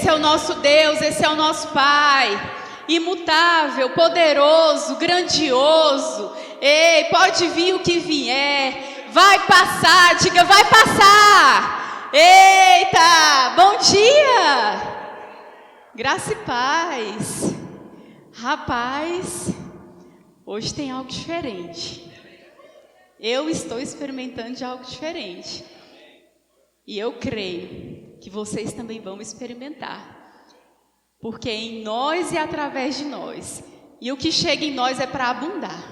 Esse é o nosso Deus, esse é o nosso Pai, imutável, poderoso, grandioso. Ei, pode vir o que vier, vai passar, diga, vai passar. Eita, bom dia, graça e paz. Rapaz, hoje tem algo diferente. Eu estou experimentando de algo diferente. E eu creio que vocês também vão experimentar. Porque é em nós e através de nós. E o que chega em nós é para abundar.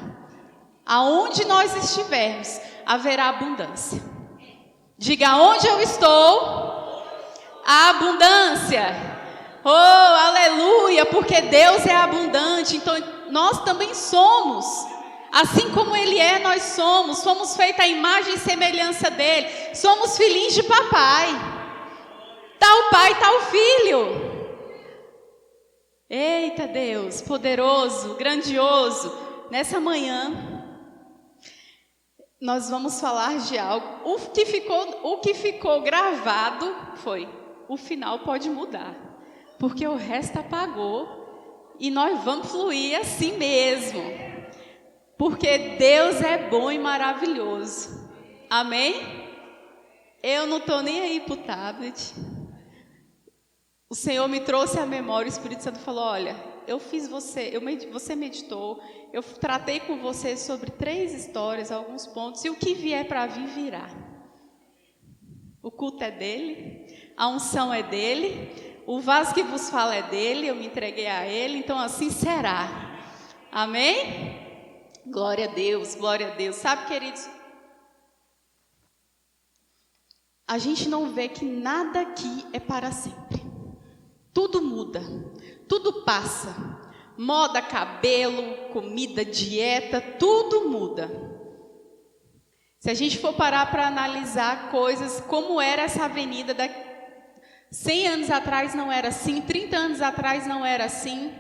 Aonde nós estivermos, haverá abundância. Diga, aonde eu estou, a abundância. Oh, aleluia, porque Deus é abundante. Então nós também somos. Assim como Ele é, nós somos. Fomos feitos à imagem e semelhança dEle. Somos filhinhos de papai. Tal pai, tal filho. Eita Deus, poderoso, grandioso. Nessa manhã, nós vamos falar de algo. O que ficou gravado foi: o final pode mudar. Porque o resto apagou. E nós vamos fluir assim mesmo. Porque Deus é bom e maravilhoso. Amém? Eu não estou nem aí para o tablet. O Senhor me trouxe à memória, o Espírito Santo falou, olha, eu fiz você meditou, eu tratei com você sobre 3 histórias, alguns pontos, e o que vier para vir, virá. O culto é dele, a unção é dele, o vaso que vos fala é dele, eu me entreguei a ele, então assim será. Amém? Glória a Deus, glória a Deus. Sabe, queridos, a gente não vê que nada aqui é para sempre. Tudo muda, tudo passa. Moda, cabelo, comida, dieta, tudo muda. Se a gente for parar para analisar coisas, como era essa avenida 100 anos atrás não era assim, 30 anos atrás não era assim.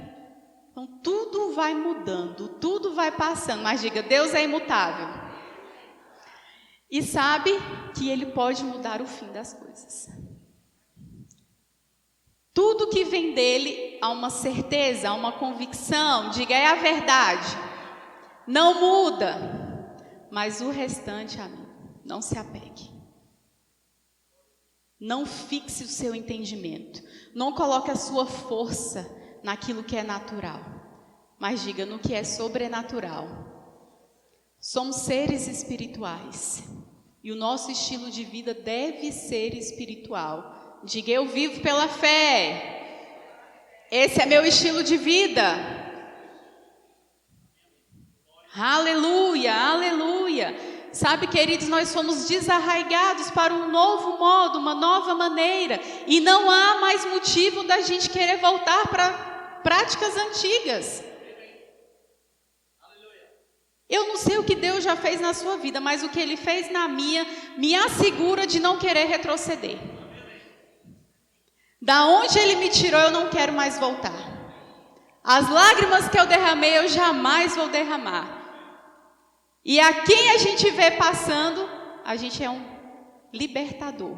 Então, tudo vai mudando, tudo vai passando. Mas diga, Deus é imutável. E sabe que Ele pode mudar o fim das coisas. Tudo que vem dEle há uma certeza, há uma convicção. Diga, é a verdade. Não muda. Mas o restante, amigo, não se apegue. Não fixe o seu entendimento. Não coloque a sua força naquilo que é natural, mas diga no que é sobrenatural. Somos seres espirituais e o nosso estilo de vida deve ser espiritual. Diga, eu vivo pela fé. Esse é meu estilo de vida. Aleluia, aleluia. Sabe, queridos, nós fomos desarraigados para um novo modo, uma nova maneira, e não há mais motivo da gente querer voltar para práticas antigas. Eu não sei o que Deus já fez na sua vida, mas o que Ele fez na minha, me assegura de não querer retroceder. Da onde Ele me tirou, eu não quero mais voltar. As lágrimas que eu derramei, eu jamais vou derramar. E a quem a gente vê passando, a gente é um libertador.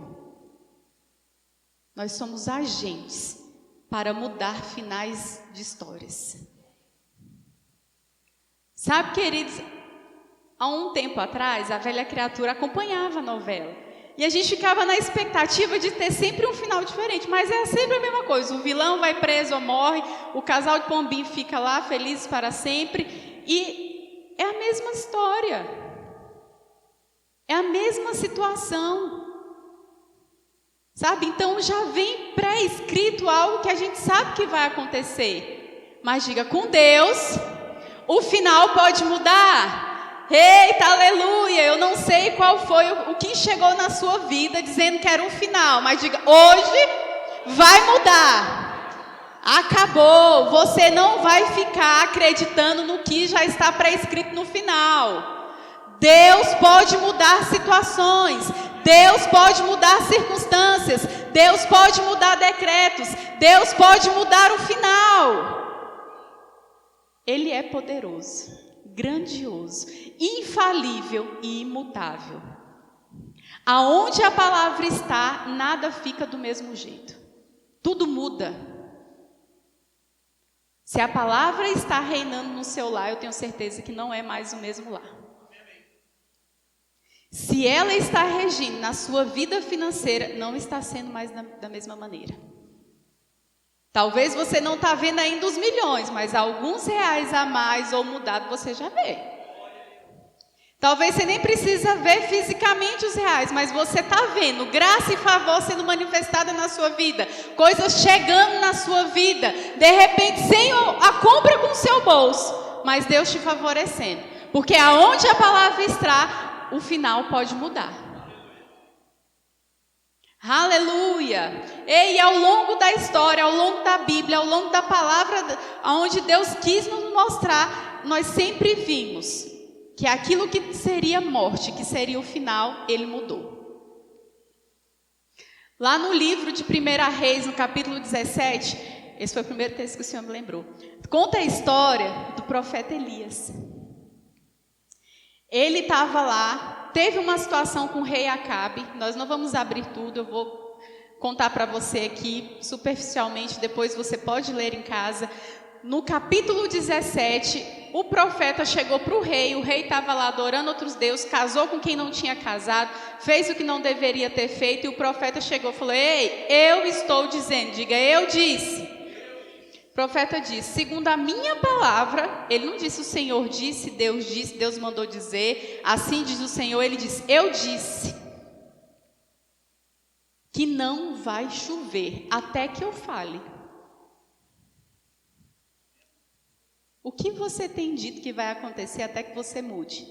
Nós somos agentes para mudar finais de histórias. Sabe, queridos, há um tempo atrás, a velha criatura acompanhava a novela. E a gente ficava na expectativa de ter sempre um final diferente. Mas é sempre a mesma coisa. O vilão vai preso ou morre, o casal de pombinho fica lá, felizes para sempre. E é a mesma história. É a mesma situação. Sabe? Então já vem pré-escrito algo que a gente sabe que vai acontecer. Mas diga, com Deus, o final pode mudar. Eita, aleluia, eu não sei qual foi o que chegou na sua vida dizendo que era um final. Mas diga, hoje vai mudar. Acabou, você não vai ficar acreditando no que já está pré-escrito no final. Deus pode mudar situações. Deus pode mudar circunstâncias, Deus pode mudar decretos, Deus pode mudar o final. Ele é poderoso, grandioso, infalível e imutável. Aonde a palavra está, nada fica do mesmo jeito. Tudo muda. Se a palavra está reinando no seu lar, eu tenho certeza que não é mais o mesmo lar. Se ela está regindo na sua vida financeira, não está sendo mais da mesma maneira. Talvez você não está vendo ainda os milhões, mas alguns reais a mais ou mudado você já vê. Talvez você nem precisa ver fisicamente os reais, mas você está vendo graça e favor sendo manifestada na sua vida, coisas chegando na sua vida, de repente sem a compra com o seu bolso, mas Deus te favorecendo, porque aonde a palavra está, o final pode mudar. Aleluia! E ao longo da história, ao longo da Bíblia, ao longo da palavra, onde Deus quis nos mostrar, nós sempre vimos que aquilo que seria morte, que seria o final, ele mudou. Lá no livro de 1 Reis, no capítulo 17, esse foi o primeiro texto que o Senhor me lembrou, conta a história do profeta Elias. Ele estava lá, teve uma situação com o rei Acabe, nós não vamos abrir tudo, eu vou contar para você aqui superficialmente, depois você pode ler em casa. No capítulo 17, o profeta chegou para o rei estava lá adorando outros deuses, casou com quem não tinha casado, fez o que não deveria ter feito, e o profeta chegou e falou: ei, eu estou dizendo, diga, eu disse. O profeta disse, segundo a minha palavra, ele não disse o Senhor disse, Deus mandou dizer, assim diz o Senhor, ele disse, eu disse que não vai chover até que eu fale. O que você tem dito que vai acontecer até que você mude?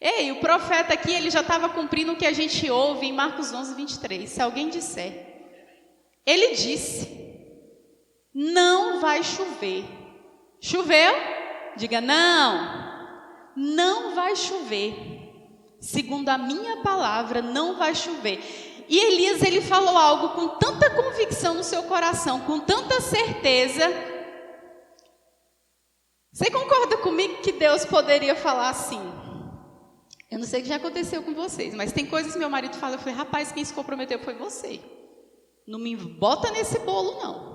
Ei, o profeta aqui, ele já estava cumprindo o que a gente ouve em Marcos 11, 23. Se alguém disser, ele disse, não vai chover. Choveu? Diga, não vai chover. Segundo a minha palavra, não vai chover. E Elias, ele falou algo com tanta convicção no seu coração, com tanta certeza. Você concorda comigo que Deus poderia falar assim? Eu não sei o que já aconteceu com vocês, mas tem coisas que meu marido fala, eu falei, rapaz, quem se comprometeu foi você. Não me bota nesse bolo, não.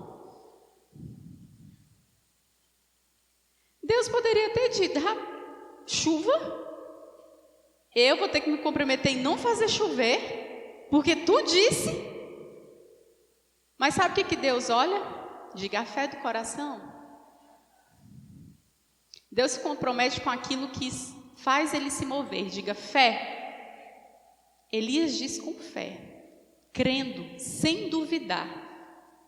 Deus poderia ter dito, chuva, eu vou ter que me comprometer em não fazer chover, porque tu disse. Mas sabe o que Deus olha? Diga, a fé do coração. Deus se compromete com aquilo que faz ele se mover. Diga, fé. Elias diz com fé, crendo, sem duvidar.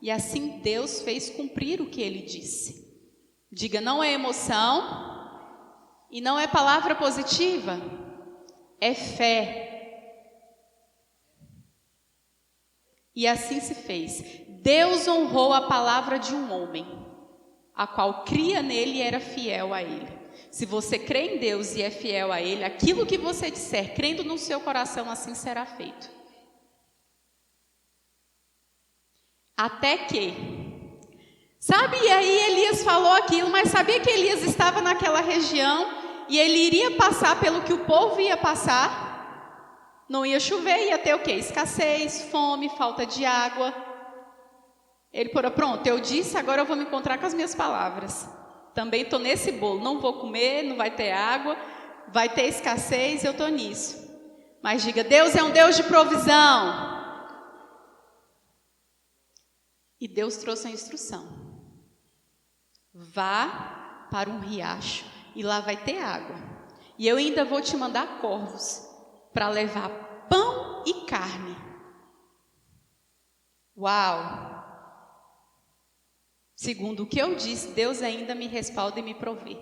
E assim Deus fez cumprir o que ele disse. Diga, não é emoção e não é palavra positiva, é fé. E assim se fez. Deus honrou a palavra de um homem, a qual cria nele e era fiel a ele. Se você crê em Deus e é fiel a ele, aquilo que você disser, crendo no seu coração, assim será feito. Até que... Sabe, e aí Elias falou aquilo, mas sabia que Elias estava naquela região e ele iria passar pelo que o povo ia passar? Não ia chover, ia ter o quê? Escassez, fome, falta de água. Ele falou, pronto, eu disse, agora eu vou me encontrar com as minhas palavras. Também estou nesse bolo, não vou comer, não vai ter água, vai ter escassez, eu estou nisso. Mas diga, Deus é um Deus de provisão. E Deus trouxe a instrução. Vá para um riacho e lá vai ter água. E eu ainda vou te mandar corvos para levar pão e carne. Uau! Segundo o que eu disse, Deus ainda me respalda e me provê.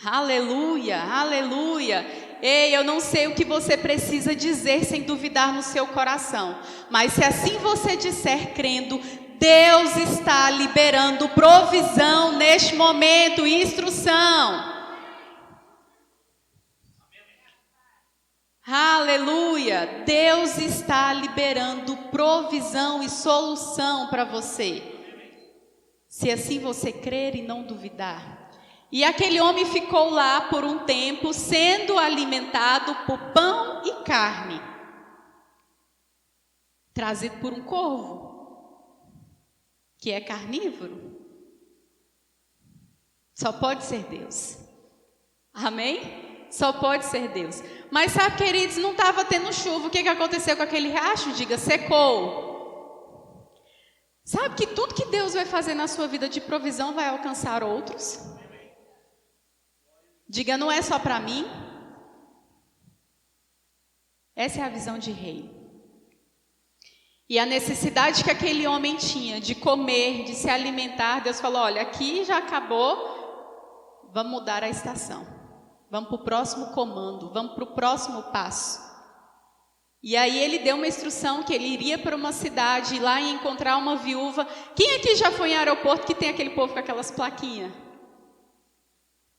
Aleluia, aleluia. Ei, eu não sei o que você precisa dizer sem duvidar no seu coração. Mas se assim você disser crendo, Deus está liberando provisão neste momento, instrução. Aleluia! Deus está liberando provisão e solução para você. Se assim você crer e não duvidar. E aquele homem ficou lá por um tempo, sendo alimentado por pão e carne. trazido por um corvo, que é carnívoro. Só pode ser Deus. Amém? Só pode ser Deus. Mas sabe, queridos, não estava tendo chuva. O que aconteceu com aquele riacho? Diga, secou. Sabe que tudo que Deus vai fazer na sua vida de provisão vai alcançar outros? Diga, não é só para mim. Essa é a visão de rei. E a necessidade que aquele homem tinha de comer, de se alimentar, Deus falou, olha, aqui já acabou, vamos mudar a estação. Vamos para o próximo comando, vamos para o próximo passo. E aí ele deu uma instrução que ele iria para uma cidade, lá e encontrar uma viúva. Quem aqui já foi em aeroporto que tem aquele povo com aquelas plaquinhas?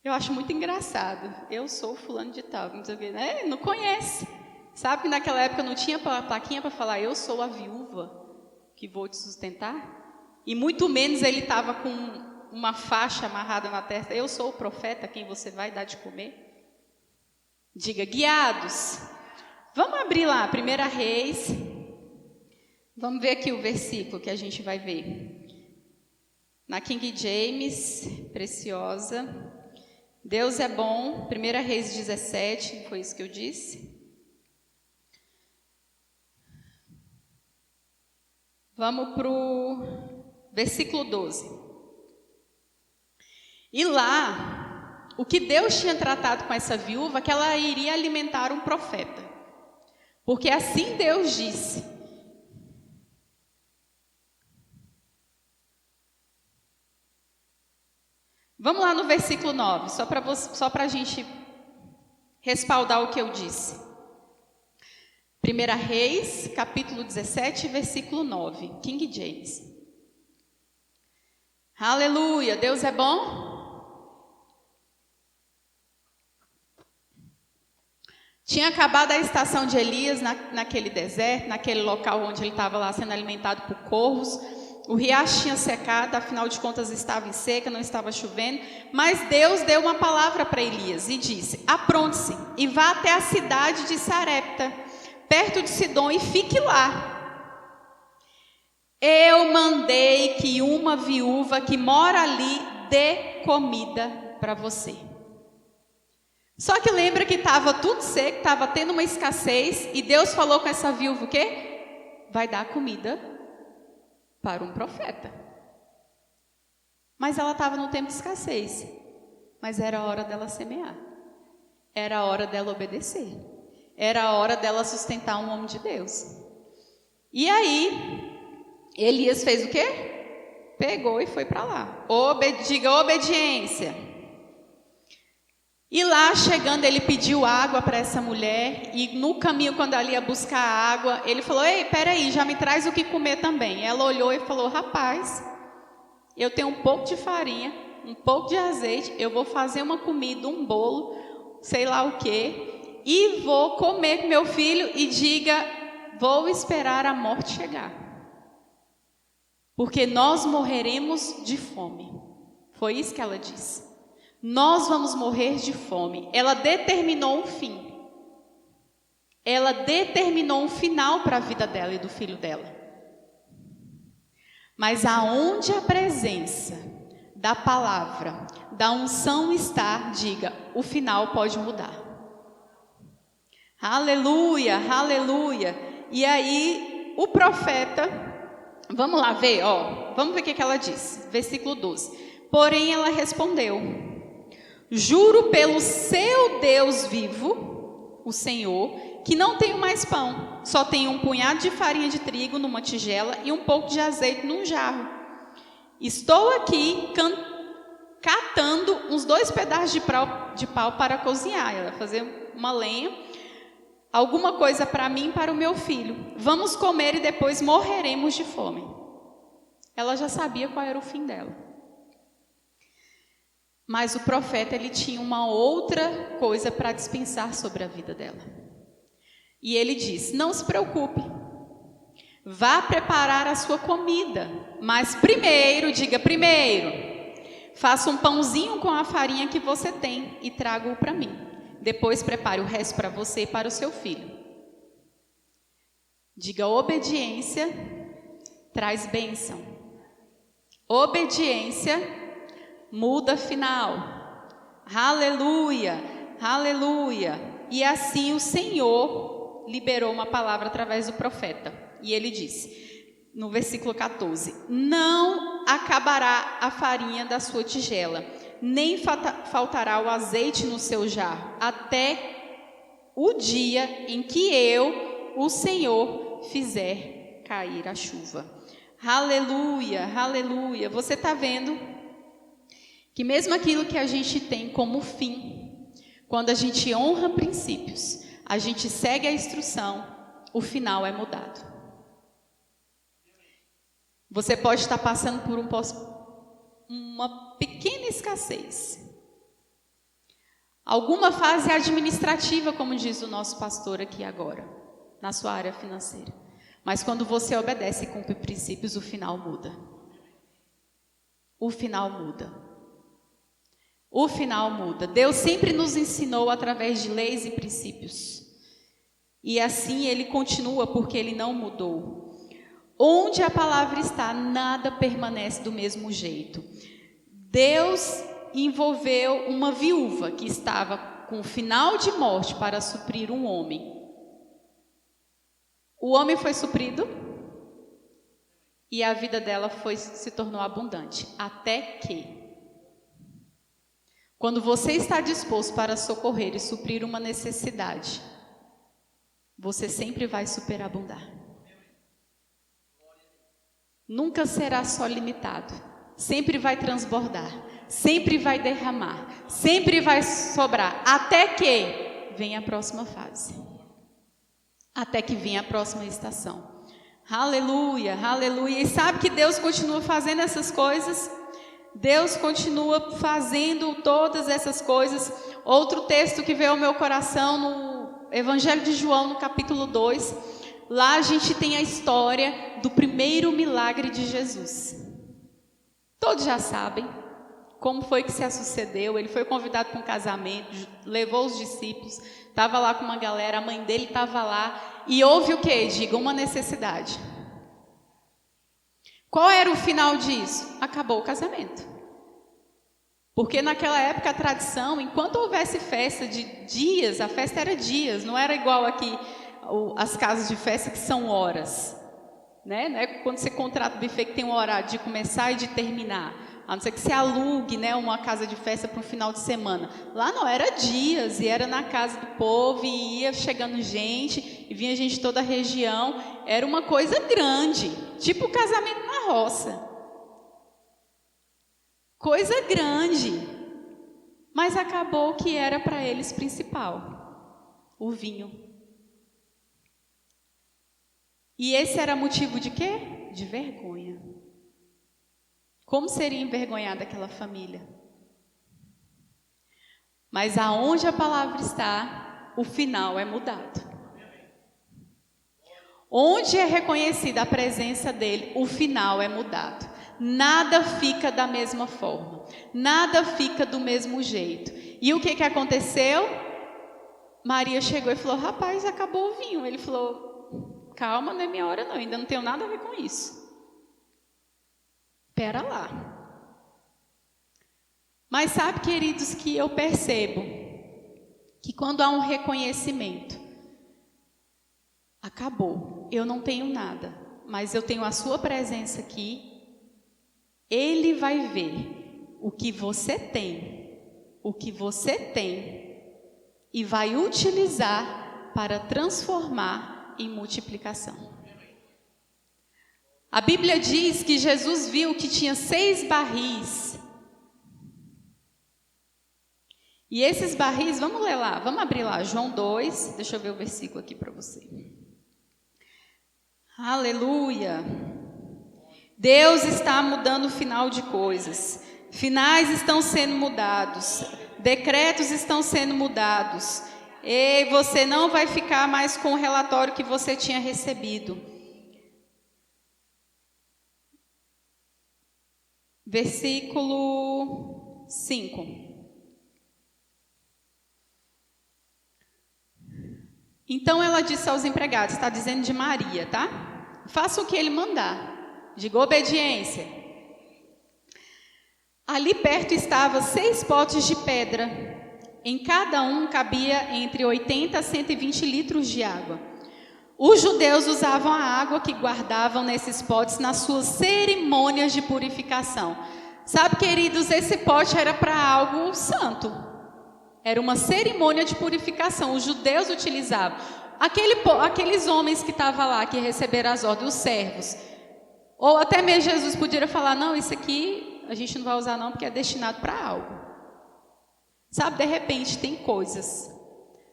Eu acho muito engraçado. Eu sou fulano de tal, não sei o quê, né? Não conhece. Sabe que naquela época não tinha plaquinha para falar, eu sou a viúva que vou te sustentar? E muito menos ele estava com uma faixa amarrada na testa, eu sou o profeta, quem você vai dar de comer? Diga, guiados. Vamos abrir lá, 1 Reis. Vamos ver aqui o versículo que a gente vai ver. Na King James, preciosa. Deus é bom, 1 Reis 17, foi isso que eu disse. Vamos para o versículo 12. E lá, o que Deus tinha tratado com essa viúva, que ela iria alimentar um profeta. Porque assim Deus disse. Vamos lá no versículo 9, só para a gente respaldar o que eu disse. 1 Reis, capítulo 17, versículo 9, King James. Aleluia, Deus é bom? Tinha acabado a estação de Elias naquele deserto, naquele local onde ele estava lá sendo alimentado por corvos. O riacho tinha secado, afinal de contas estava em seca, não estava chovendo. Mas Deus deu uma palavra para Elias e disse, apronte-se e vá até a cidade de Sarepta, perto de Sidom, e fique lá. Eu mandei que uma viúva que mora ali dê comida para você. Só que lembra que estava tudo seco, estava tendo uma escassez, e Deus falou com essa viúva o quê? Vai dar comida para um profeta. Mas ela estava no tempo de escassez. Mas era a hora dela semear. Era a hora dela obedecer. Era a hora dela sustentar um homem de Deus. E aí, Elias fez o quê? Pegou e foi para lá. Diga obediência. E lá, chegando, ele pediu água para essa mulher. E no caminho, quando ela ia buscar água, ele falou, ei, peraí, já me traz o que comer também. Ela olhou e falou, rapaz, eu tenho um pouco de farinha, um pouco de azeite, eu vou fazer uma comida, um bolo, sei lá o quê, e vou comer com meu filho e diga, vou esperar a morte chegar. Porque nós morreremos de fome. Foi isso que ela disse. Nós vamos morrer de fome. Ela determinou um fim. Ela determinou um final para a vida dela e do filho dela. Mas aonde a presença da palavra, da unção está, diga, o final pode mudar. Aleluia, aleluia. E aí, o profeta, vamos lá ver, vamos ver o que ela disse. Versículo 12. Porém, ela respondeu, juro pelo seu Deus vivo, o Senhor, que não tenho mais pão, só tenho um punhado de farinha de trigo numa tigela e um pouco de azeite num jarro. Estou aqui catando uns 2 pedaços de pau para cozinhar, ela vai fazer uma lenha, alguma coisa para mim e para o meu filho. Vamos comer e depois morreremos de fome. Ela já sabia qual era o fim dela. Mas o profeta, ele tinha uma outra coisa para dispensar sobre a vida dela. E ele disse, não se preocupe, vá preparar a sua comida, mas primeiro, diga primeiro, faça um pãozinho com a farinha que você tem e traga-o para mim. depois prepare o resto para você e para o seu filho. Diga: obediência traz bênção. Obediência muda final. Aleluia, aleluia. E assim o Senhor liberou uma palavra através do profeta. E ele disse, no versículo 14: não acabará a farinha da sua tigela, nem faltará o azeite no seu jarro, até o dia em que eu, o Senhor, fizer cair a chuva. Aleluia, aleluia. Você está vendo que mesmo aquilo que a gente tem como fim, quando a gente honra princípios, a gente segue a instrução, o final é mudado. Você pode estar passando por uma pequena escassez, alguma fase administrativa, como diz o nosso pastor aqui agora, na sua área financeira. Mas quando você obedece e cumpre princípios, o final muda. O final muda. O final muda. Deus sempre nos ensinou através de leis e princípios. E assim Ele continua, porque Ele não mudou. Onde a palavra está, nada permanece do mesmo jeito. Deus envolveu uma viúva que estava com final de morte para suprir um homem. O homem foi suprido e a vida dela se tornou abundante. Até que, quando você está disposto para socorrer e suprir uma necessidade, você sempre vai superabundar. Nunca será só limitado. Sempre vai transbordar. Sempre vai derramar. Sempre vai sobrar. Até que venha a próxima fase. Até que venha a próxima estação. Aleluia, aleluia. E sabe que Deus continua fazendo essas coisas? Deus continua fazendo todas essas coisas. Outro texto que veio ao meu coração no Evangelho de João, no capítulo 2. Lá a gente tem a história do primeiro milagre de Jesus. Todos já sabem como foi que se sucedeu. Ele foi convidado para um casamento, levou os discípulos, estava lá com uma galera, a mãe dele estava lá, e houve o quê? Diga, uma necessidade. Qual era o final disso? Acabou o casamento. Porque naquela época a tradição, enquanto houvesse festa de dias, a festa era dias, não era igual aqui as casas de festa que são horas. Né? Quando você contrata o buffet que tem um horário de começar e de terminar. A não ser que você alugue, né, uma casa de festa para um final de semana. Lá não, era dias, e era na casa do povo, e ia chegando gente, e vinha gente de toda a região. Era uma coisa grande, tipo casamento na roça. Coisa grande. Mas acabou que era para eles principal, o vinho. E esse era motivo de quê? De vergonha. Como seria envergonhada aquela família? Mas aonde a palavra está, o final é mudado. Onde é reconhecida a presença dele, o final é mudado. Nada fica da mesma forma. Nada fica do mesmo jeito. E o que aconteceu? Maria chegou e falou: rapaz, acabou o vinho. Ele falou: calma, não é minha hora não, ainda não tenho nada a ver com isso. Espera lá. Mas sabe, queridos, que eu percebo que quando há um reconhecimento, acabou, eu não tenho nada, mas eu tenho a sua presença aqui, Ele vai ver o que você tem, e vai utilizar para transformar em multiplicação. A Bíblia diz que Jesus viu que tinha 6 barris. E esses barris, vamos ler lá, vamos abrir lá, João 2, deixa eu ver o versículo aqui para você. Aleluia. Deus está mudando o final de coisas. Finais estão sendo mudados. Decretos estão sendo mudados. E você não vai ficar mais com o relatório que você tinha recebido. Versículo 5. Então ela disse aos empregados, está dizendo de Maria, tá? Faça o que ele mandar. Diga obediência. Ali perto estavam 6 potes de pedra. Em cada um cabia entre 80 a 120 litros de água. Os judeus usavam a água que guardavam nesses potes nas suas cerimônias de purificação. Sabe, queridos, esse pote era para algo santo. Era uma cerimônia de purificação. Os judeus utilizavam. Aqueles homens que estavam lá, que receberam as ordens, os servos. Ou até mesmo Jesus podia falar, não, isso aqui a gente não vai usar não, porque é destinado para algo. Sabe, de repente tem coisas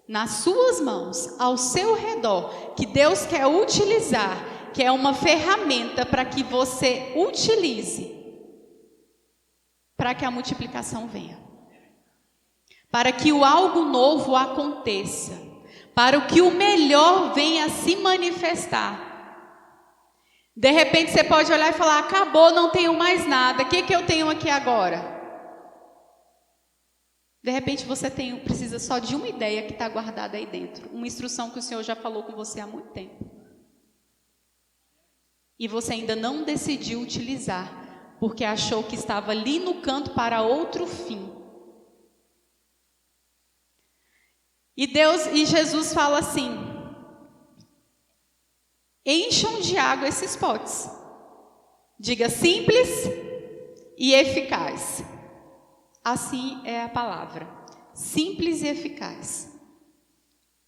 nas suas mãos, ao seu redor, que Deus quer utilizar, que é uma ferramenta para que você utilize, para que a multiplicação venha. Para que o algo novo aconteça, para que o melhor venha a se manifestar. De repente você pode olhar e falar, acabou, não tenho mais nada, o que eu tenho aqui agora? De repente você precisa só de uma ideia que está guardada aí dentro, uma instrução que o Senhor já falou com você há muito tempo. E você ainda não decidiu utilizar, porque achou que estava ali no canto para outro fim. E Jesus fala assim, encham de água esses potes. Diga simples e eficaz. Assim é a palavra, simples e eficaz.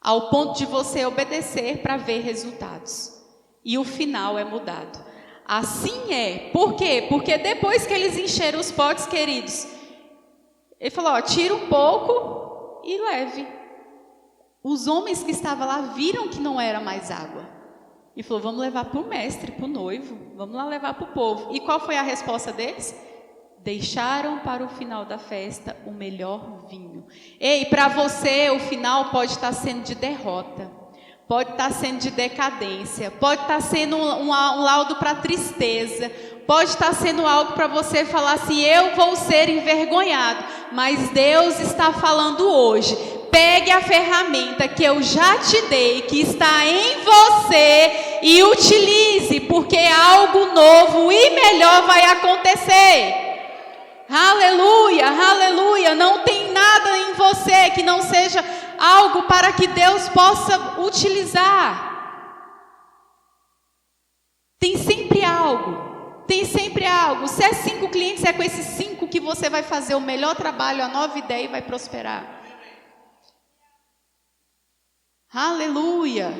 Ao ponto de você obedecer para ver resultados. E o final é mudado. Assim é. Por quê? Porque depois que eles encheram os potes, queridos, ele falou, tira um pouco e leve. Os homens que estavam lá viram que não era mais água. E falou, vamos levar para o mestre, para o noivo. Vamos lá levar para o povo. E qual foi a resposta deles? Deixaram para o final da festa o melhor vinho. Ei, para você o final pode estar sendo de derrota. Pode estar sendo de decadência. Pode estar sendo um laudo para tristeza. Pode estar sendo algo para você falar assim, eu vou ser envergonhado. Mas Deus está falando hoje. Pegue a ferramenta que eu já te dei, que está em você, e utilize, porque algo novo e melhor vai acontecer. Aleluia, aleluia. Não tem nada em você que não seja algo para que Deus possa utilizar. Tem sempre algo. Tem sempre algo. Se é 5 clientes, é com esses 5 que você vai fazer o melhor trabalho, a nova ideia e vai prosperar. Aleluia.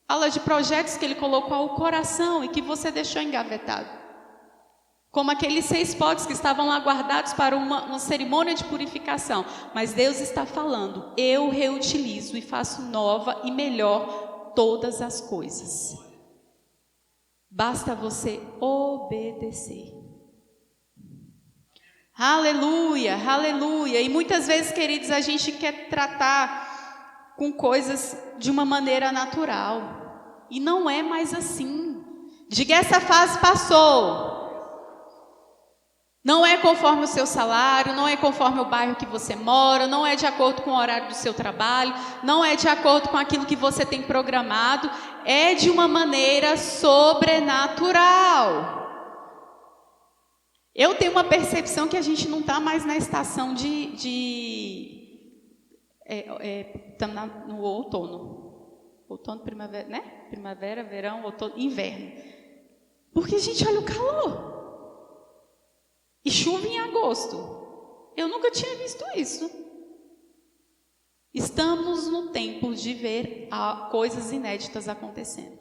Fala de projetos que ele colocou ao coração e que você deixou engavetado. Como aqueles 6 potes que estavam lá guardados para uma cerimônia de purificação. Mas Deus está falando, eu reutilizo e faço nova e melhor todas as coisas. Basta você obedecer. Aleluia, aleluia. E muitas vezes, queridos, a gente quer tratar com coisas de uma maneira natural. E não é mais assim. Diga, essa fase passou. Não é conforme o seu salário, não é conforme o bairro que você mora, não é de acordo com o horário do seu trabalho, não é de acordo com aquilo que você tem programado, é de uma maneira sobrenatural. Eu tenho uma percepção que a gente não está mais na estação estamos no outono. Outono, primavera, né? Primavera, verão, outono, inverno. Porque, gente, olha o calor. E chuva em agosto. Eu nunca tinha visto isso. Estamos no tempo de ver coisas inéditas acontecendo.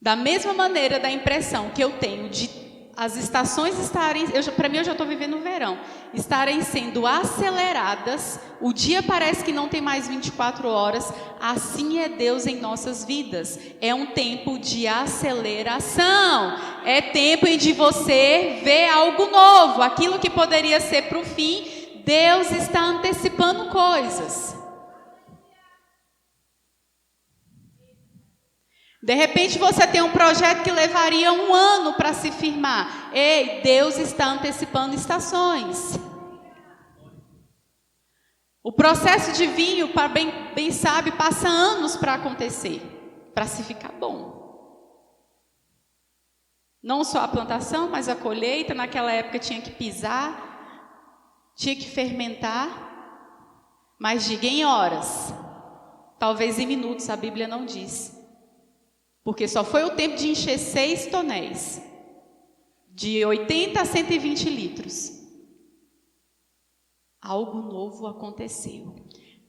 Da mesma maneira da impressão que eu tenho de as estações estarem, para mim eu já estou vivendo o verão, estarem sendo aceleradas, o dia parece que não tem mais 24 horas, assim é Deus em nossas vidas. É um tempo de aceleração, é tempo em de você ver algo novo, aquilo que poderia ser para o fim, Deus está antecipando coisas. De repente você tem um projeto que levaria 1 ano para se firmar. Ei, Deus está antecipando estações. O processo de vinho, para bem sabe, passa anos para acontecer, para se ficar bom. Não só a plantação, mas a colheita. Naquela época tinha que pisar, tinha que fermentar, mas diga em horas, talvez em minutos, a Bíblia não diz. Porque só foi o tempo de encher 6 tonéis, de 80 a 120 litros. Algo novo aconteceu.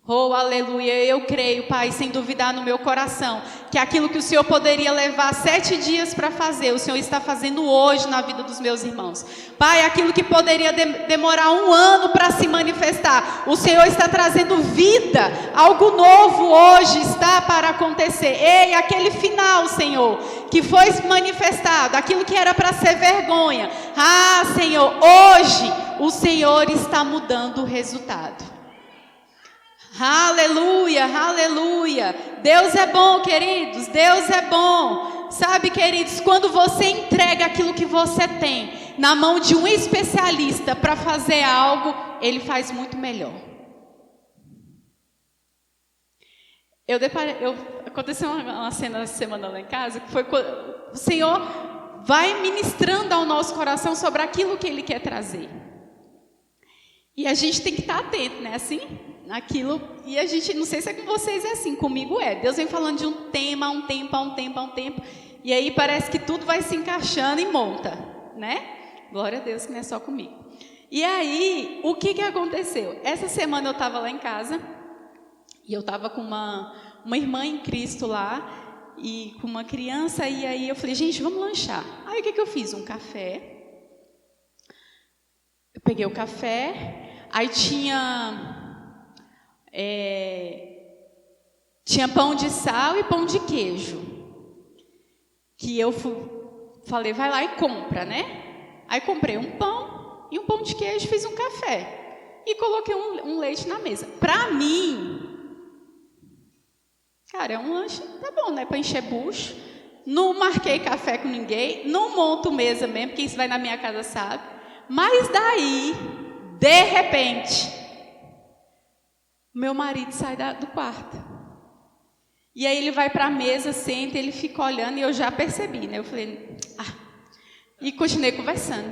Oh, aleluia, eu creio, Pai, sem duvidar no meu coração, que aquilo que o Senhor poderia levar 7 dias para fazer, o Senhor está fazendo hoje na vida dos meus irmãos. Pai, aquilo que poderia demorar 1 ano para se manifestar, o Senhor está trazendo vida, algo novo hoje está para acontecer. Ei, aquele final, Senhor, que foi manifestado, aquilo que era para ser vergonha, Senhor, hoje o Senhor está mudando o resultado. Aleluia, aleluia. Deus é bom, queridos, Deus é bom. Sabe, queridos, quando você entrega aquilo que você tem na mão de um especialista para fazer algo, ele faz muito melhor. Aconteceu uma cena essa semana lá em casa, que foi o Senhor vai ministrando ao nosso coração sobre aquilo que Ele quer trazer. E a gente tem que estar atento, né? Assim, naquilo. E a gente, não sei se é com vocês é assim, comigo é. Deus vem falando de um tema, um tempo. E aí parece que tudo vai se encaixando e monta, né? Glória a Deus que não é só comigo. E aí, o que aconteceu? Essa semana eu estava lá em casa, e eu estava com uma irmã em Cristo lá, e com uma criança, e aí eu falei, gente, vamos lanchar. Aí o que eu fiz? Um café. Eu peguei o café, aí tinha pão de sal e pão de queijo. Que eu falei, vai lá e compra, né? Aí comprei um pão e um pão de queijo, fiz um café. E coloquei um leite na mesa. Pra mim, cara, é um lanche, tá bom, né? Pra encher bucho. Não marquei café com ninguém, não monto mesa mesmo, porque isso vai na minha casa, sabe? Mas daí, de repente, meu marido sai do quarto. E aí ele vai para a mesa, senta, ele fica olhando e eu já percebi, né? Eu falei, e continuei conversando.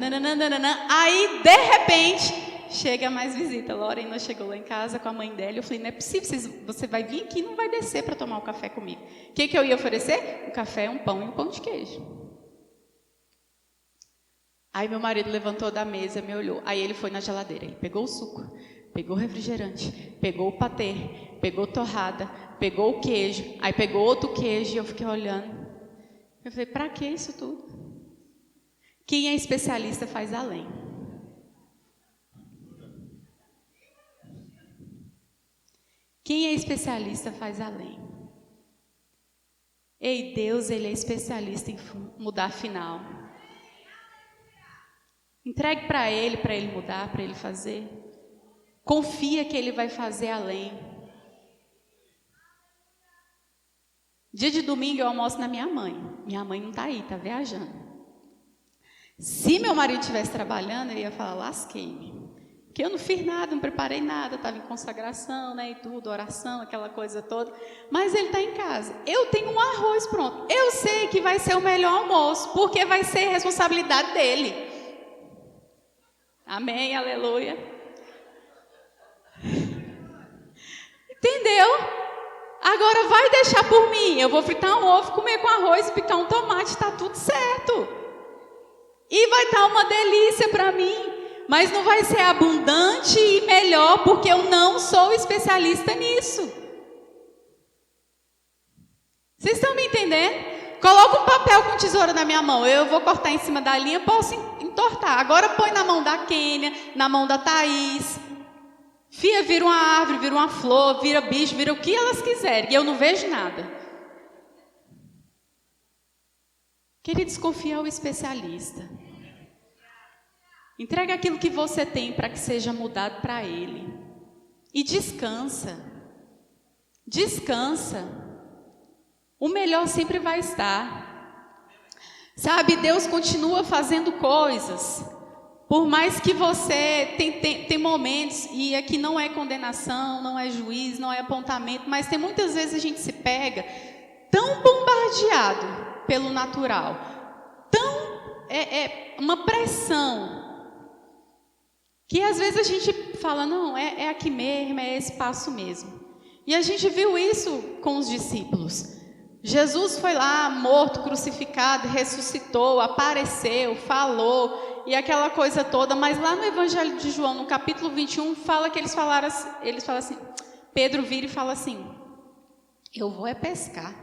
Aí, de repente, chega mais visita. A Lorena chegou lá em casa com a mãe dela. Eu falei, não é possível, você vai vir aqui e não vai descer para tomar um café comigo. O que eu ia oferecer? Um café, um pão e um pão de queijo. Aí meu marido levantou da mesa, me olhou. Aí ele foi na geladeira, ele pegou o suco, pegou o refrigerante, pegou o patê, pegou torrada, pegou o queijo, aí pegou outro queijo e eu fiquei olhando. Eu falei, pra que isso tudo? Quem é especialista faz além. Quem é especialista faz além. Ei, Deus, Ele é especialista em mudar final. Entregue para Ele mudar, para Ele fazer. Confia que Ele vai fazer além. Dia de domingo eu almoço na minha mãe. Minha mãe não está aí, está viajando. Se meu marido estivesse trabalhando, ele ia falar, lasquei-me. Porque eu não fiz nada, não preparei nada, estava em consagração, né, e tudo, oração, aquela coisa toda. Mas ele está em casa. Eu tenho um arroz pronto. Eu sei que vai ser o melhor almoço, porque vai ser responsabilidade dele. Amém, aleluia. Entendeu? Agora vai deixar por mim. Eu vou fritar um ovo, comer com arroz, picar um tomate, está tudo certo. E vai estar uma delícia para mim. Mas não vai ser abundante e melhor, porque eu não sou especialista nisso. Vocês estão me entendendo? Coloca um papel com tesoura na minha mão. Eu vou cortar em cima da linha, posso entortar. Agora põe na mão da Kênia, na mão da Thaís. Fia, vira uma árvore, vira uma flor, vira bicho, vira o que elas quiserem. E eu não vejo nada. Queridos, confia ao especialista. Entrega aquilo que você tem para que seja mudado para Ele. E descansa. Descansa. O melhor sempre vai estar. Sabe, Deus continua fazendo coisas. Por mais que você tem momentos, e aqui não é condenação, não é juízo, não é apontamento, mas tem muitas vezes a gente se pega tão bombardeado pelo natural, uma pressão, que às vezes a gente fala, não, é aqui mesmo, é esse passo mesmo. E a gente viu isso com os discípulos. Jesus foi lá, morto, crucificado, ressuscitou, apareceu, falou, e aquela coisa toda, mas lá no Evangelho de João, no capítulo 21, fala que eles falam assim, Pedro vira e fala assim, eu vou pescar.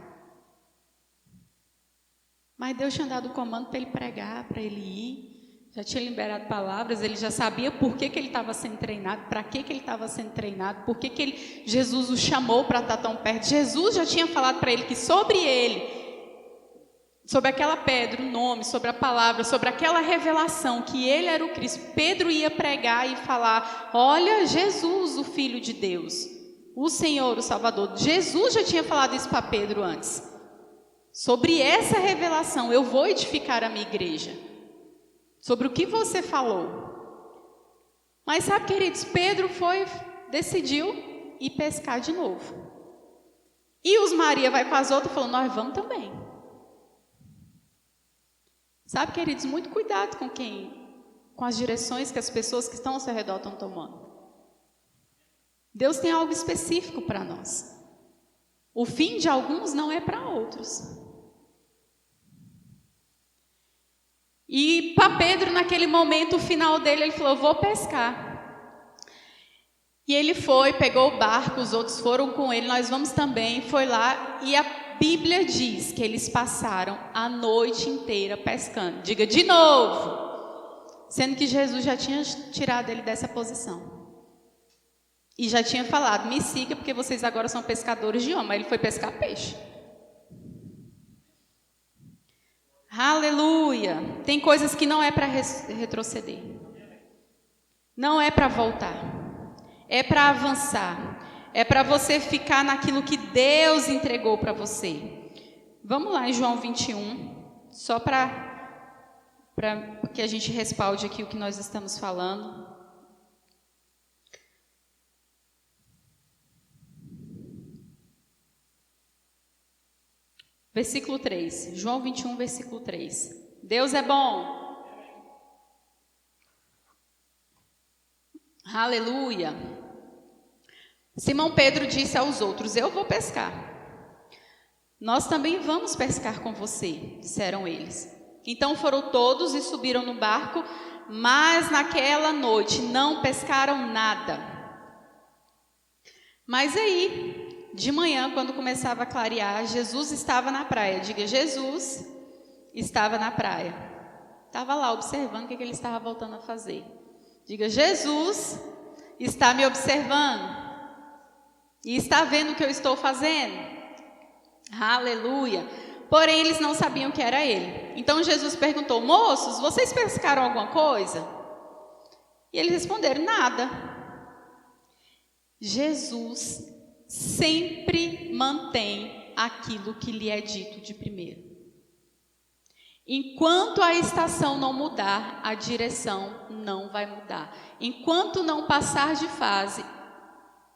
Mas Deus tinha dado o comando para ele pregar, para ele ir, já tinha liberado palavras, ele já sabia por que ele estava sendo treinado, para que ele estava sendo treinado, por que Jesus o chamou para estar tão perto. Jesus já tinha falado para ele que sobre ele, sobre aquela pedra, o nome, sobre a palavra, sobre aquela revelação, que ele era o Cristo, Pedro ia pregar e falar, olha, Jesus, o Filho de Deus, o Senhor, o Salvador. Jesus já tinha falado isso para Pedro antes. Sobre essa revelação, eu vou edificar a minha igreja. Sobre o que você falou. Mas sabe, queridos, Pedro decidiu ir pescar de novo. E os Maria vai com as outras e falou, nós vamos também. Sabe, queridos, muito cuidado com as direções que as pessoas que estão ao seu redor estão tomando. Deus tem algo específico para nós. O fim de alguns não é para outros. E para Pedro, naquele momento, o final dele, ele falou, eu vou pescar. E ele foi, pegou o barco, os outros foram com ele, nós vamos também, foi lá, e a Bíblia diz que eles passaram a noite inteira pescando. Diga de novo. Sendo que Jesus já tinha tirado ele dessa posição. E já tinha falado, me siga, porque vocês agora são pescadores de homem. Aí ele foi pescar peixe. Aleluia! Tem coisas que não é para retroceder. Não é para voltar. É para avançar. É para você ficar naquilo que Deus entregou para você. Vamos lá em João 21, só para que a gente respalde aqui o que nós estamos falando. Versículo 3, João 21, versículo 3. Deus é bom. Aleluia. Simão Pedro disse aos outros, eu vou pescar. Nós também vamos pescar com você, disseram eles. Então foram todos e subiram no barco, mas naquela noite não pescaram nada. Mas aí, de manhã, quando começava a clarear, Jesus estava na praia. Diga, Jesus estava na praia. Estava lá observando o que ele estava voltando a fazer. Diga, Jesus está me observando. E está vendo o que eu estou fazendo. Aleluia. Porém, eles não sabiam que era ele. Então Jesus perguntou, moços, vocês pescaram alguma coisa? E eles responderam, nada. Jesus sempre mantém aquilo que lhe é dito de primeiro. Enquanto a estação não mudar, a direção não vai mudar. Enquanto não passar de fase,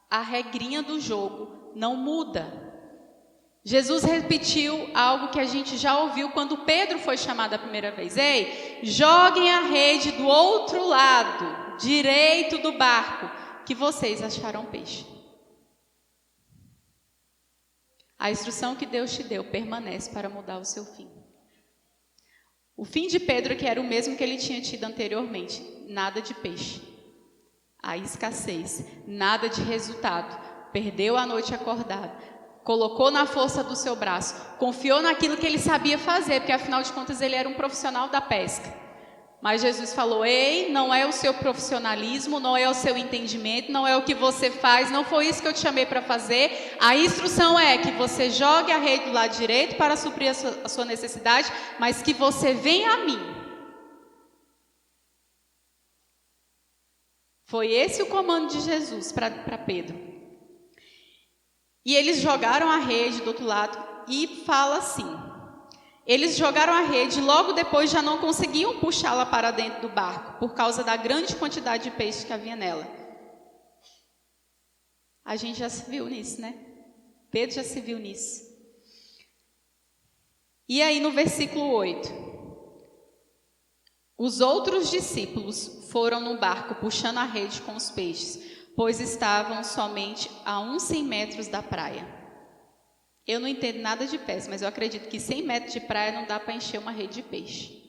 a regrinha do jogo não muda. Jesus repetiu algo que a gente já ouviu quando Pedro foi chamado a primeira vez. Ei, joguem a rede do outro lado, direito do barco, que vocês acharão peixe. A instrução que Deus te deu permanece para mudar o seu fim. O fim de Pedro, que era o mesmo que ele tinha tido anteriormente, nada de peixe. A escassez, nada de resultado. Perdeu a noite acordado, colocou na força do seu braço, confiou naquilo que ele sabia fazer, porque afinal de contas ele era um profissional da pesca. Mas Jesus falou, ei, não é o seu profissionalismo, não é o seu entendimento, não é o que você faz, não foi isso que eu te chamei para fazer. A instrução é que você jogue a rede do lado direito para suprir a sua necessidade, mas que você venha a mim. Foi esse o comando de Jesus para Pedro. E eles jogaram a rede do outro lado e fala assim, Eles jogaram a rede e logo depois já não conseguiam puxá-la para dentro do barco, por causa da grande quantidade de peixe que havia nela. A gente já se viu nisso, né? Pedro já se viu nisso. E aí no versículo 8. Os outros discípulos foram no barco puxando a rede com os peixes, pois estavam somente a uns 100 metros da praia. Eu não entendo nada de pesca, mas eu acredito que 100 metros de praia não dá para encher uma rede de peixe.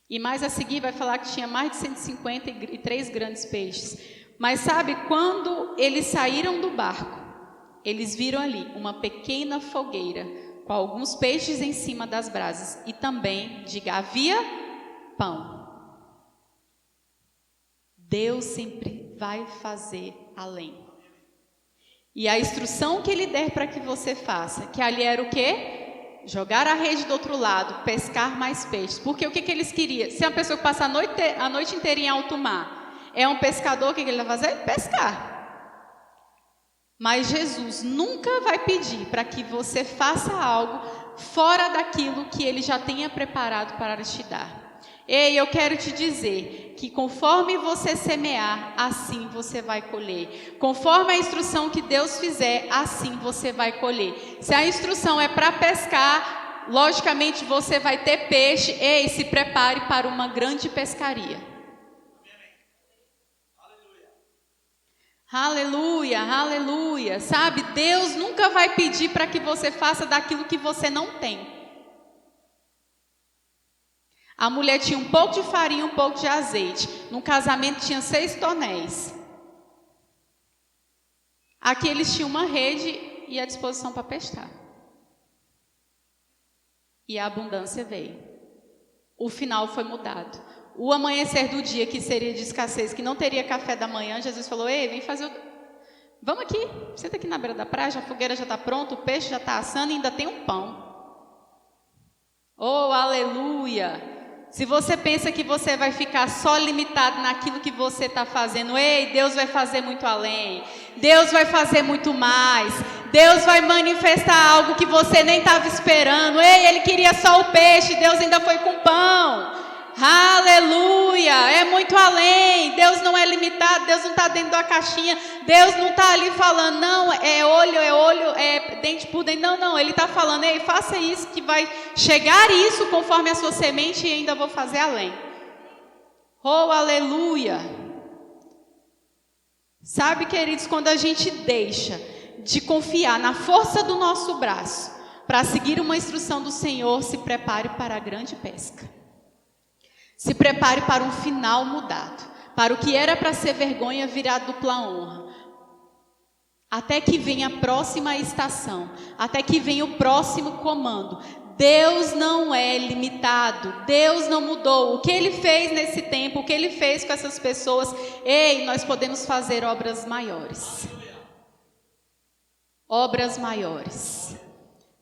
E mais a seguir vai falar que tinha mais de 153 grandes peixes. Mas sabe, quando eles saíram do barco, eles viram ali uma pequena fogueira com alguns peixes em cima das brasas e também, diga, havia pão. Deus sempre vai fazer além. E a instrução que Ele der para que você faça, que ali era o quê? Jogar a rede do outro lado, pescar mais peixes. Porque o que eles queriam? Se é uma pessoa que passa a noite inteira em alto mar, é um pescador, o que ele vai fazer? Pescar. Mas Jesus nunca vai pedir para que você faça algo fora daquilo que Ele já tenha preparado para te dar. Ei, eu quero te dizer que conforme você semear, assim você vai colher. Conforme a instrução que Deus fizer, assim você vai colher. Se a instrução é para pescar, logicamente você vai ter peixe. Ei, se prepare para uma grande pescaria. Aleluia, aleluia. Sabe, Deus nunca vai pedir para que você faça daquilo que você não tem. A mulher tinha um pouco de farinha, um pouco de azeite. No casamento tinha 6 tonéis. Aqui eles tinham uma rede e a disposição para pescar. E a abundância veio. O final foi mudado. O amanhecer do dia, que seria de escassez, que não teria café da manhã, Jesus falou, ei, vem fazer Vamos aqui, senta aqui na beira da praia, a fogueira já está pronta, o peixe já está assando e ainda tem um pão. Oh, aleluia! Se você pensa que você vai ficar só limitado naquilo que você está fazendo, ei, Deus vai fazer muito além. Deus vai fazer muito mais. Deus vai manifestar algo que você nem estava esperando. Ei, Ele queria só o peixe, Deus ainda foi com pão. Aleluia, é muito além. Deus não é limitado, Deus não está dentro da caixinha, Deus não está ali falando, não, é olho, é dente por dente, não, Ele está falando, ei, faça isso que vai chegar isso conforme a sua semente e ainda vou fazer além. Oh, aleluia. Sabe, queridos, quando a gente deixa de confiar na força do nosso braço para seguir uma instrução do Senhor, se prepare para a grande pesca. Se prepare para um final mudado, para o que era para ser vergonha virar dupla honra. Até que venha a próxima estação, até que venha o próximo comando. Deus não é limitado, Deus não mudou. O que Ele fez nesse tempo, o que Ele fez com essas pessoas, ei, nós podemos fazer obras maiores. Obras maiores.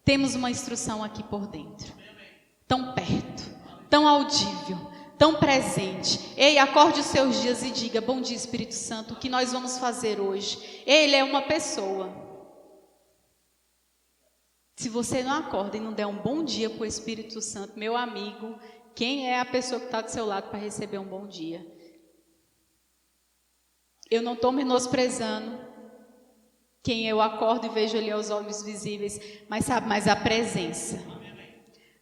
Temos uma instrução aqui por dentro, tão perto, tão audível, tão presente. Ei, acorde os seus dias e diga, bom dia Espírito Santo, o que nós vamos fazer hoje? Ele é uma pessoa. Se você não acorda e não der um bom dia para o Espírito Santo, meu amigo, quem é a pessoa que está do seu lado para receber um bom dia? Eu não estou menosprezando quem eu acordo e vejo ali aos olhos visíveis, mas sabe, mas a presença.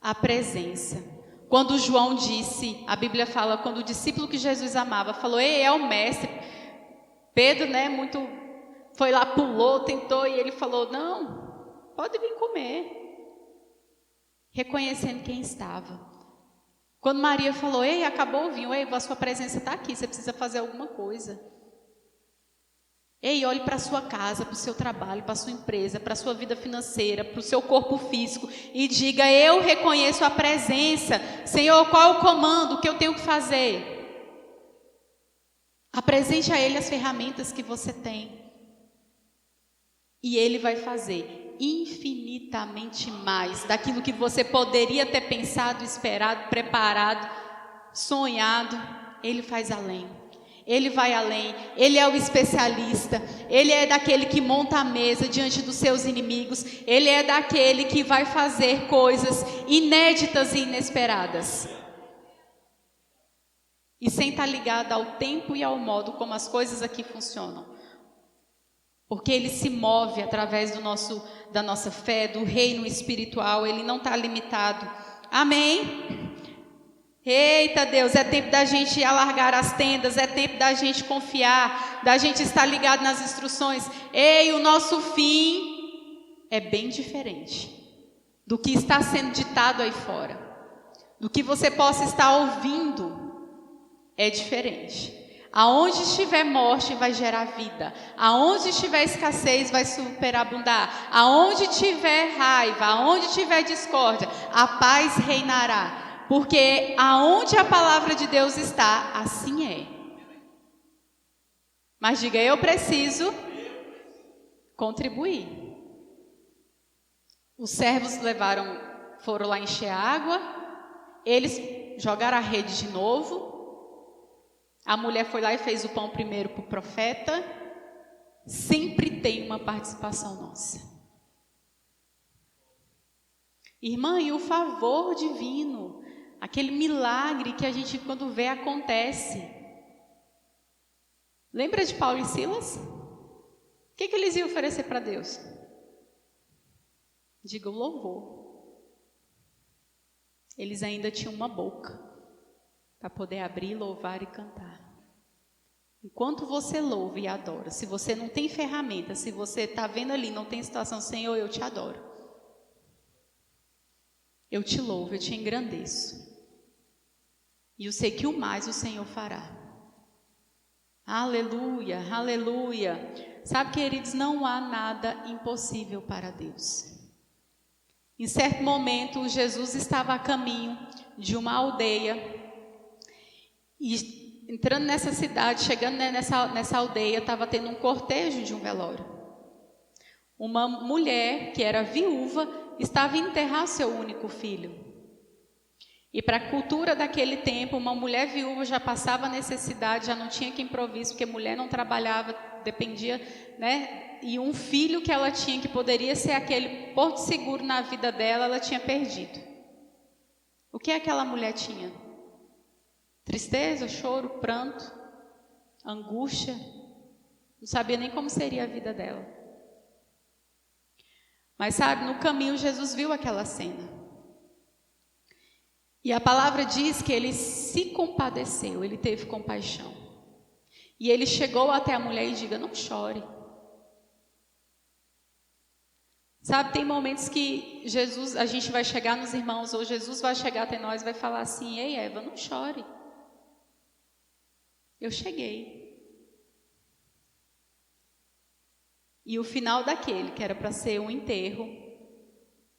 A presença. Quando João disse, a Bíblia fala, quando o discípulo que Jesus amava falou, ei, é o mestre. Pedro, foi lá, pulou, tentou, e ele falou, não, pode vir comer. Reconhecendo quem estava. Quando Maria falou, ei, acabou o vinho, ei, a sua presença está aqui, você precisa fazer alguma coisa. Ei, olhe para a sua casa, para o seu trabalho, para a sua empresa, para a sua vida financeira, para o seu corpo físico e diga, eu reconheço a presença. Senhor, qual é o comando, o que eu tenho que fazer? Apresente a Ele as ferramentas que você tem. E Ele vai fazer infinitamente mais daquilo que você poderia ter pensado, esperado, preparado, sonhado. Ele faz além. Ele vai além, Ele é o especialista, Ele é daquele que monta a mesa diante dos seus inimigos, Ele é daquele que vai fazer coisas inéditas e inesperadas. E sem estar ligado ao tempo e ao modo como as coisas aqui funcionam. Porque Ele se move através da nossa fé, do reino espiritual, Ele não está limitado. Amém? Eita Deus, é tempo da gente alargar as tendas, é tempo da gente confiar, da gente estar ligado nas instruções. Ei, o nosso fim é bem diferente do que está sendo ditado aí fora. Do que você possa estar ouvindo é diferente. Aonde estiver morte vai gerar vida. Aonde estiver escassez vai superabundar. Aonde tiver raiva, aonde tiver discórdia, a paz reinará. Porque aonde a palavra de Deus está, assim é. Mas diga, eu preciso contribuir. Os servos foram lá encher a água, eles jogaram a rede de novo. A mulher foi lá e fez o pão primeiro para o profeta. Sempre tem uma participação nossa. Irmã, e o favor divino, aquele milagre que a gente quando vê acontece. Lembra de Paulo e Silas? O que eles iam oferecer para Deus? Diga o louvor. Eles ainda tinham uma boca para poder abrir, louvar e cantar. Enquanto você louva e adora, se você não tem ferramenta, se você está vendo ali, não tem situação, Senhor, eu te adoro. Eu te louvo, eu te engrandeço. E eu sei que o mais o Senhor fará. Aleluia, aleluia. Sabe, queridos, não há nada impossível para Deus. Em certo momento, Jesus estava a caminho de uma aldeia. E entrando nessa cidade, chegando nessa aldeia, estava tendo um cortejo de um velório. Uma mulher que era viúva estava a enterrar seu único filho. E para a cultura daquele tempo, uma mulher viúva já passava necessidade, já não tinha quem provisse, porque mulher não trabalhava, dependia, né? E um filho que ela tinha, que poderia ser aquele porto seguro na vida dela, ela tinha perdido. O que aquela mulher tinha? Tristeza, choro, pranto, angústia. Não sabia nem como seria a vida dela. Mas sabe, no caminho Jesus viu aquela cena. E a palavra diz que ele se compadeceu, ele teve compaixão. E ele chegou até a mulher e diga, não chore. Sabe, tem momentos que Jesus, a gente vai chegar nos irmãos, ou Jesus vai chegar até nós e vai falar assim, ei Eva, não chore. Eu cheguei. E o final daquele, que era para ser um enterro,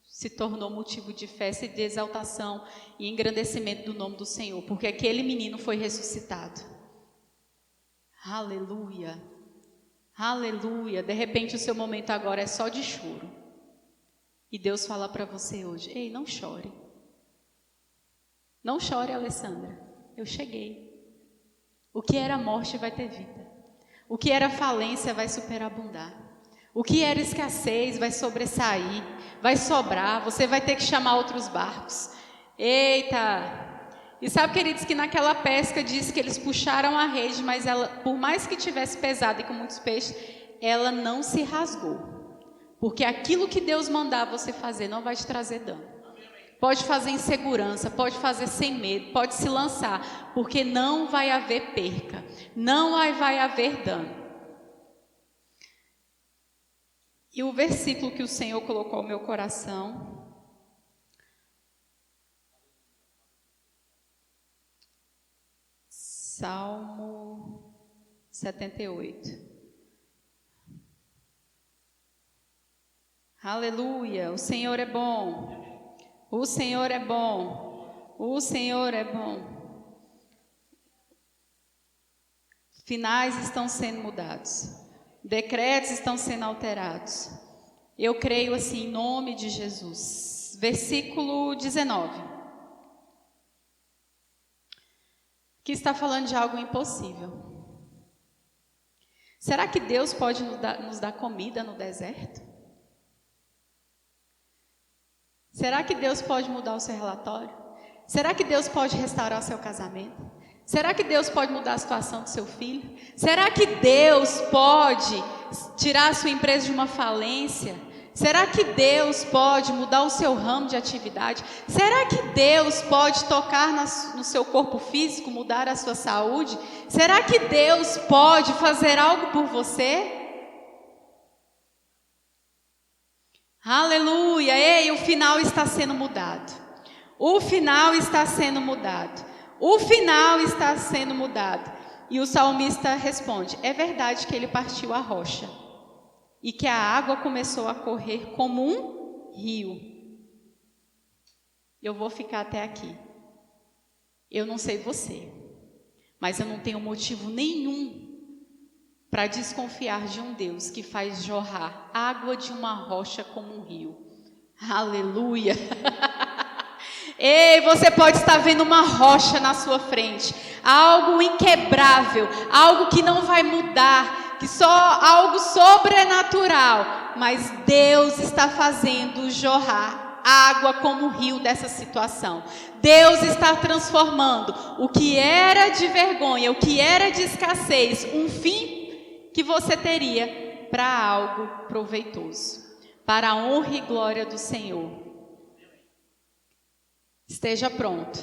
se tornou motivo de festa e de exaltação e engrandecimento do nome do Senhor, porque aquele menino foi ressuscitado. Aleluia, aleluia. De repente o seu momento agora é só de choro. E Deus fala para você hoje, ei, não chore. Não chore, Alessandra, eu cheguei. O que era morte vai ter vida. O que era falência vai superabundar. O que era escassez vai sobressair, vai sobrar, você vai ter que chamar outros barcos. Eita! E sabe, queridos, que naquela pesca diz que eles puxaram a rede, mas ela, por mais que tivesse pesada e com muitos peixes, ela não se rasgou. Porque aquilo que Deus mandar você fazer não vai te trazer dano. Pode fazer em segurança, pode fazer sem medo, pode se lançar, porque não vai haver perca, não vai haver dano. E o versículo que o Senhor colocou no meu coração, Salmo 78. Aleluia, o Senhor é bom, o Senhor é bom, o Senhor é bom. Finais estão sendo mudados. Decretos estão sendo alterados. Eu creio assim em nome de Jesus. Versículo 19. Que está falando de algo impossível. Será que Deus pode nos dar comida no deserto? Será que Deus pode mudar o seu relatório? Será que Deus pode restaurar o seu casamento? Será que Deus pode mudar a situação do seu filho? Será que Deus pode tirar a sua empresa de uma falência? Será que Deus pode mudar o seu ramo de atividade? Será que Deus pode tocar no seu corpo físico, mudar a sua saúde? Será que Deus pode fazer algo por você? Aleluia! Ei, o final está sendo mudado. O final está sendo mudado. O final está sendo mudado. E o salmista responde: é verdade que ele partiu a rocha e que a água começou a correr como um rio. Eu vou ficar até aqui. Eu não sei você, mas eu não tenho motivo nenhum para desconfiar de um Deus que faz jorrar água de uma rocha como um rio. Aleluia! Ei, você pode estar vendo uma rocha na sua frente, algo inquebrável, algo que não vai mudar, que só algo sobrenatural, mas Deus está fazendo jorrar água como um rio dessa situação. Deus está transformando o que era de vergonha, o que era de escassez, um fim que você teria para algo proveitoso, para a honra e glória do Senhor. Esteja pronto,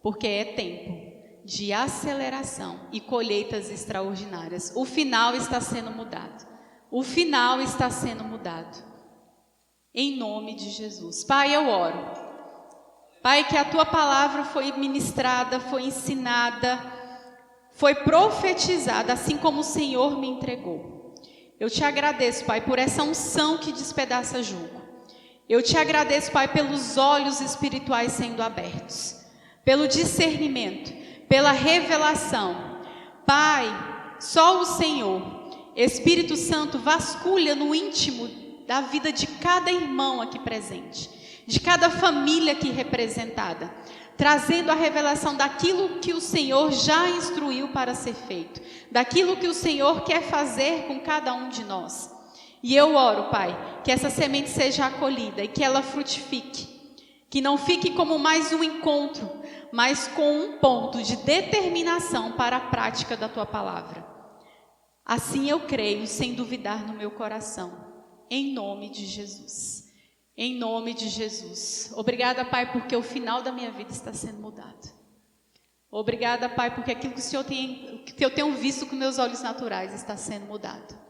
porque é tempo de aceleração e colheitas extraordinárias. O final está sendo mudado, em nome de Jesus. Pai, eu oro, Pai, que a Tua palavra foi ministrada, foi ensinada, foi profetizada, assim como o Senhor me entregou. Eu te agradeço, Pai, por essa unção que despedaça jugo. Eu te agradeço, Pai, pelos olhos espirituais sendo abertos, pelo discernimento, pela revelação. Pai, só o Senhor, Espírito Santo, vasculha no íntimo da vida de cada irmão aqui presente, de cada família aqui representada, trazendo a revelação daquilo que o Senhor já instruiu para ser feito, daquilo que o Senhor quer fazer com cada um de nós. E eu oro, Pai, que essa semente seja acolhida e que ela frutifique, que não fique como mais um encontro, mas com um ponto de determinação para a prática da Tua palavra. Assim eu creio, sem duvidar no meu coração, em nome de Jesus. Em nome de Jesus. Obrigada, Pai, porque o final da minha vida está sendo mudado. Obrigada, Pai, porque aquilo que eu tenho visto com meus olhos naturais está sendo mudado.